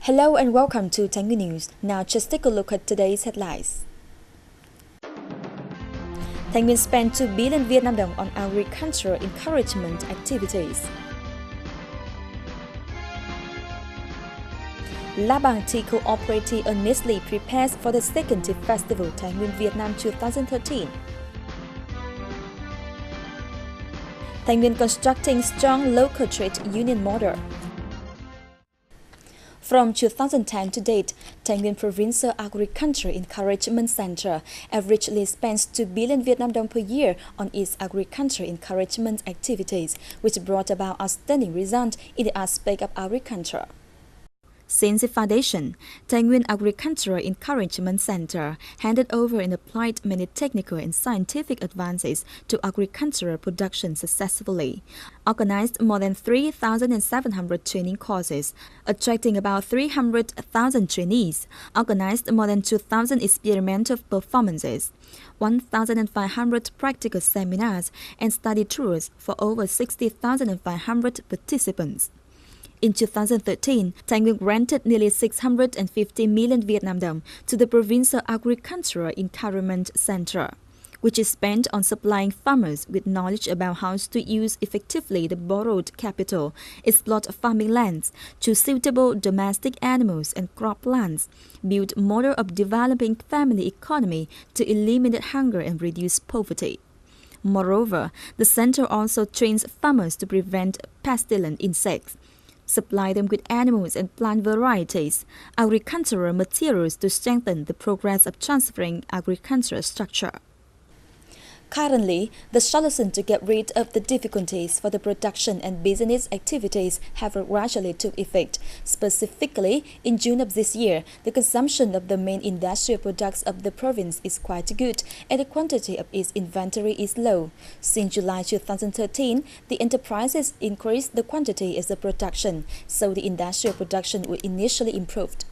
Hello and welcome to Thai Nguyen News. Now just take a look at today's headlines. Thai Nguyen spent 2 billion Vietnam dong on agricultural encouragement activities. La Bang Tea Cooperative earnestly prepares for the second Tea Festival Thai Nguyen Vietnam 2013. Thai Nguyen constructing strong local trade union model. From 2010 to date, Thai Nguyen Provincial Agriculture Encouragement Center averagely spends 2 billion Vietnam dong per year on its agriculture encouragement activities, which brought about outstanding results in the aspect of agriculture. Since its foundation, Thai Nguyen Agricultural Encouragement Center handed over and applied many technical and scientific advances to agricultural production successfully, organized more than 3,700 training courses, attracting about 300,000 trainees, organized more than 2,000 experimental performances, 1,500 practical seminars, and study tours for over 60,500 participants. In 2013, Thai Nguyen granted nearly 650 million Vietnam dong to the Provincial Agricultural Encouragement Center, which is spent on supplying farmers with knowledge about how to use effectively the borrowed capital, exploit farming lands, choose suitable domestic animals and crop lands, build model of developing family economy to eliminate hunger and reduce poverty. Moreover, the center also trains farmers to prevent pestilent insects, supply them with animals and plant varieties, agricultural materials to strengthen the progress of transferring agricultural structure. Currently, the solution to get rid of the difficulties for the production and business activities have gradually took effect. Specifically, in June of this year, the consumption of the main industrial products of the province is quite good and the quantity of its inventory is low. Since July 2013, the enterprises increased the quantity of the production, so the industrial production will initially improved.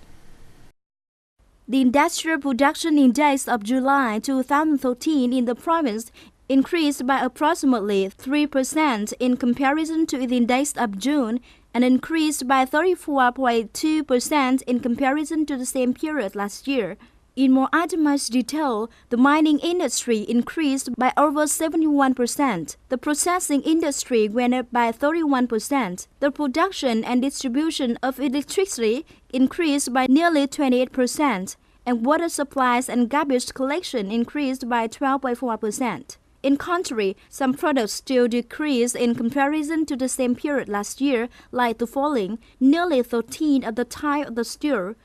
The industrial production index of July 2013 in the province increased by approximately 3% in comparison to the index of June and increased by 34.2% in comparison to the same period last year. In more itemized detail, the mining industry increased by over 71%. The processing industry went up by 31%. The production and distribution of electricity increased by nearly 28%, and water supplies and garbage collection increased by 12.4%. In contrary, some products still decreased in comparison to the same period last year, like the following: nearly 13% of the type of the steel,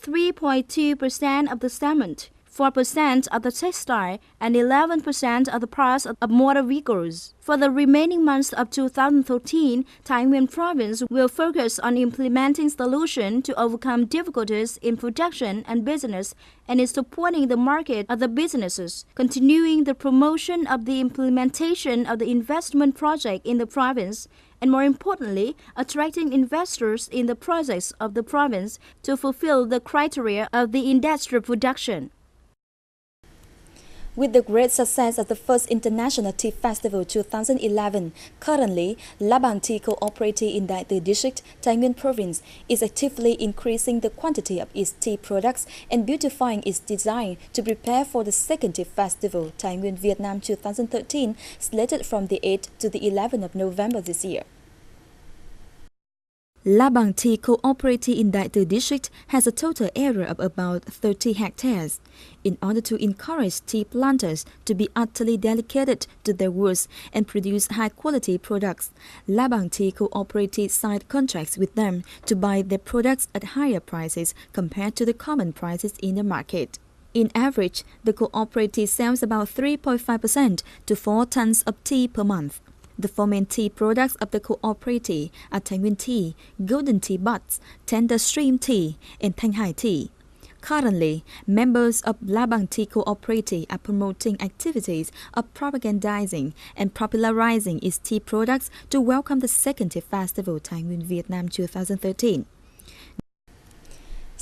3.2% of the cement, 4% of the textile, and 11% of the parts of motor vehicles. For the remaining months of 2013, Thai Nguyen Province will focus on implementing solutions to overcome difficulties in production and business and is supporting the market of the businesses, continuing the promotion of the implementation of the investment project in the province, and more importantly, attracting investors in the projects of the province to fulfill the criteria of the industrial production. With the great success of the first International Tea Festival 2011, currently, La Bang Tea Cooperative in Đại Từ District, Thai Nguyen Province, is actively increasing the quantity of its tea products and beautifying its design to prepare for the second Tea Festival Thai Nguyen Vietnam 2013, slated from the 8th to the 11th of November this year. La Bang Tea Cooperative in Đại Từ District has a total area of about 30 hectares. In order to encourage tea planters to be utterly dedicated to their work and produce high-quality products, La Bang Tea Cooperative signed contracts with them to buy their products at higher prices compared to the common prices in the market. In average, the cooperative sells about 3.5% to 4 tons of tea per month. The four main tea products of the cooperative are Thai Nguyen Tea, Golden Tea Buds, Tender Stream Tea, and Thanh Hai Tea. Currently, members of La Bang Tea Cooperative are promoting activities of propagandizing and popularizing its tea products to welcome the second Tea Festival Thai Nguyen Vietnam 2013.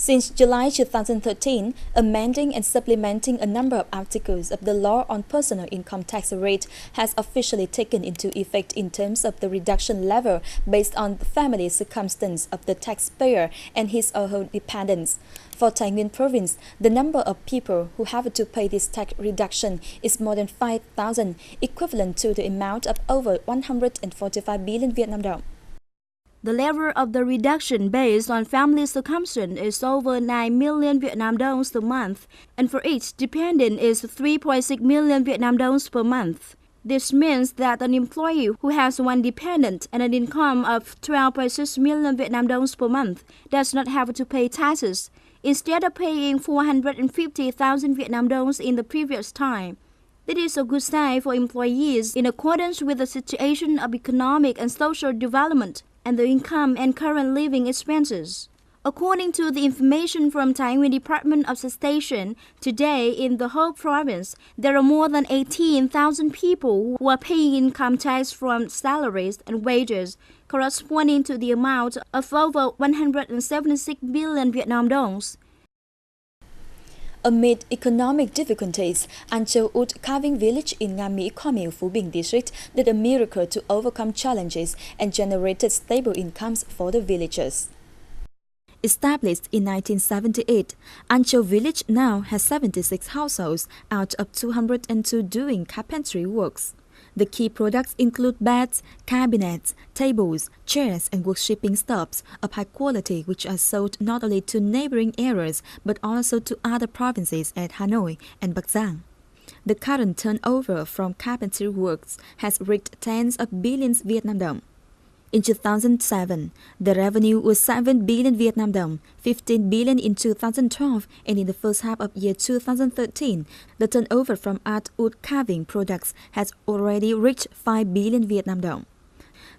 Since July 2013, amending and supplementing a number of articles of the law on personal income tax rate has officially taken into effect in terms of the reduction level based on the family circumstance of the taxpayer and his or her dependents. For Thai Nguyen province, the number of people who have to pay this tax reduction is more than 5,000, equivalent to the amount of over 145 billion Vietnam dong. The level of the reduction based on family circumstance is over 9 million Vietnam dongs per month, and for each dependent is 3.6 million Vietnam dongs per month. This means that an employee who has one dependent and an income of 12.6 million Vietnam dongs per month does not have to pay taxes, instead of paying 450,000 Vietnam dongs in the previous time. It is a good sign for employees in accordance with the situation of economic and social development and the income and current living expenses. According to the information from Thai Nguyen Department of Taxation, today in the whole province, there are more than 18,000 people who are paying income tax from salaries and wages, corresponding to the amount of over 176 billion Vietnam dongs. Amid economic difficulties, An Châu Ut Carving Village in Nga My Kho Mieu Phu Binh district did a miracle to overcome challenges and generated stable incomes for the villagers. Established in 1978, An Châu village now has 76 households out of 202 doing carpentry works. The key products include beds, cabinets, tables, chairs, and worshipping stoves of high quality which are sold not only to neighboring areas but also to other provinces at Hanoi and Bắc Giang. The current turnover from carpentry works has reached tens of billions Vietnam dong. In 2007, the revenue was 7 billion Vietnam dong, 15 billion in 2012, and in the first half of year 2013, the turnover from art wood carving products has already reached 5 billion Vietnam dong.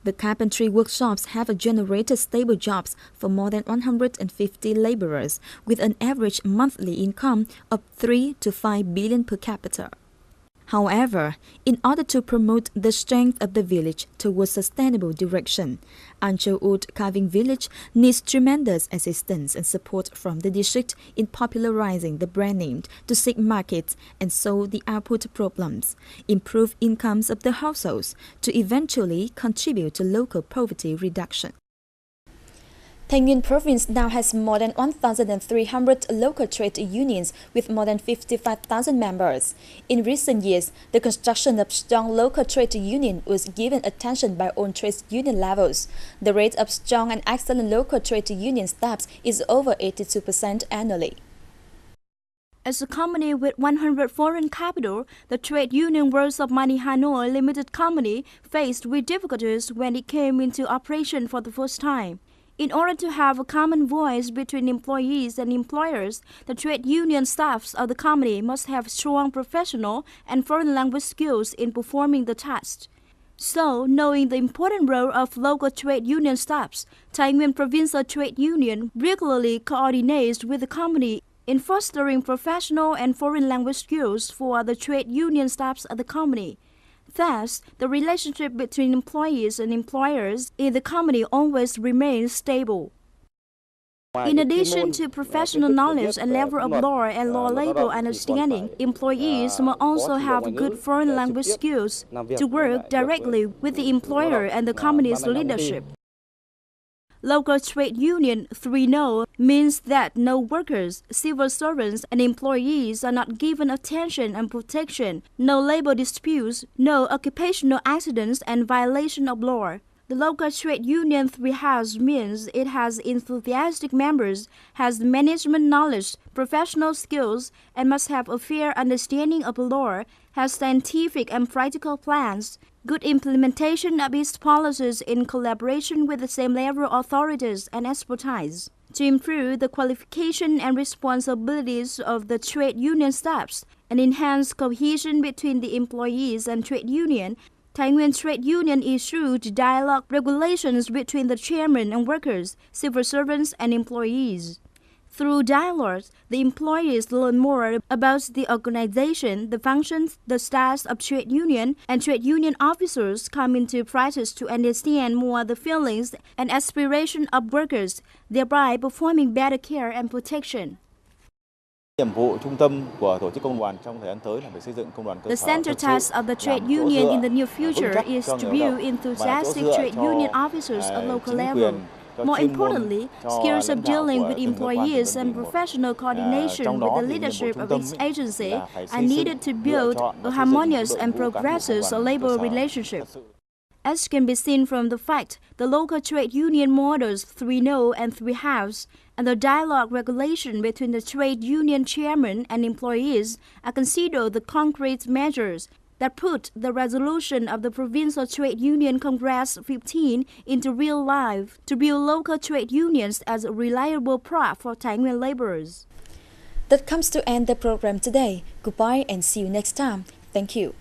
The carpentry workshops have generated stable jobs for more than 150 laborers, with an average monthly income of 3 to 5 billion per capita. However, in order to promote the strength of the village towards sustainable direction, An Châu Ut Carving Village needs tremendous assistance and support from the district in popularizing the brand name to seek markets and solve the output problems, improve incomes of the households to eventually contribute to local poverty reduction. Thai Nguyen province now has more than 1,300 local trade unions with more than 55,000 members. In recent years, the construction of strong local trade union was given attention by all trade union levels. The rate of strong and excellent local trade union staffs is over 82% annually. As a company with 100 foreign capital, the Trade Union Worlds of Money Hanoi Limited Company faced with difficulties when it came into operation for the first time. In order to have a common voice between employees and employers, the trade union staffs of the company must have strong professional and foreign language skills in performing the task. So, knowing the important role of local trade union staffs, Thai Nguyen Provincial Trade Union regularly coordinates with the company in fostering professional and foreign language skills for the trade union staffs of the company. Thus, the relationship between employees and employers in the company always remains stable. In addition to professional knowledge and level of law and law-labor understanding, employees must also have good foreign language skills to work directly with the employer and the company's leadership. Local trade union 3-No means that no workers, civil servants, and employees are not given attention and protection, no labor disputes, no occupational accidents, and violation of law. The local trade union 3-Has means it has enthusiastic members, has management knowledge, professional skills, and must have a fair understanding of law, has scientific and practical plans, good implementation of its policies in collaboration with the same level authorities and expertise. To improve the qualification and responsibilities of the trade union staffs and enhance cohesion between the employees and trade union, Thai Nguyen Trade Union issued dialogue regulations between the chairman and workers, civil servants, and employees. Through dialogues, the employees learn more about the organization, the functions, the styles of trade union, and trade union officers come into practice to understand more the feelings and aspirations of workers, thereby performing better care and protection. Nhiệm vụ trung tâm của tổ chức công đoàn trong thời gian tới là phải xây dựng công đoàn cơ The sở center thực sự task of the trade làm chỗ union dựa in the near vững future chắc is cho to người lao build động và là chỗ enthusiastic dựa trade union officers at cho local chính level. quyền, cho More chuyên môn, importantly, cho skills of lãnh đạo dealing của with từng cơ quan, từng employees đơn and vị một. professional coordination Trong with đó the thì nhiệm vụ leadership trung of tâm each agency là phải are xây dựng, needed to lựa build chọn a và xây dựng một harmonious đội and ngũ cán bộ công progressive đoàn labor cơ sở relationship. thật sự. As can be seen from the fact, the local trade union models 3-no and 3-house and the dialogue regulation between the trade union chairman and employees are considered the concrete measures that put the resolution of the Provincial Trade Union Congress 15 into real life to build local trade unions as a reliable prop for Thai Nguyen laborers. That comes to end the program today. Goodbye and see you next time. Thank you.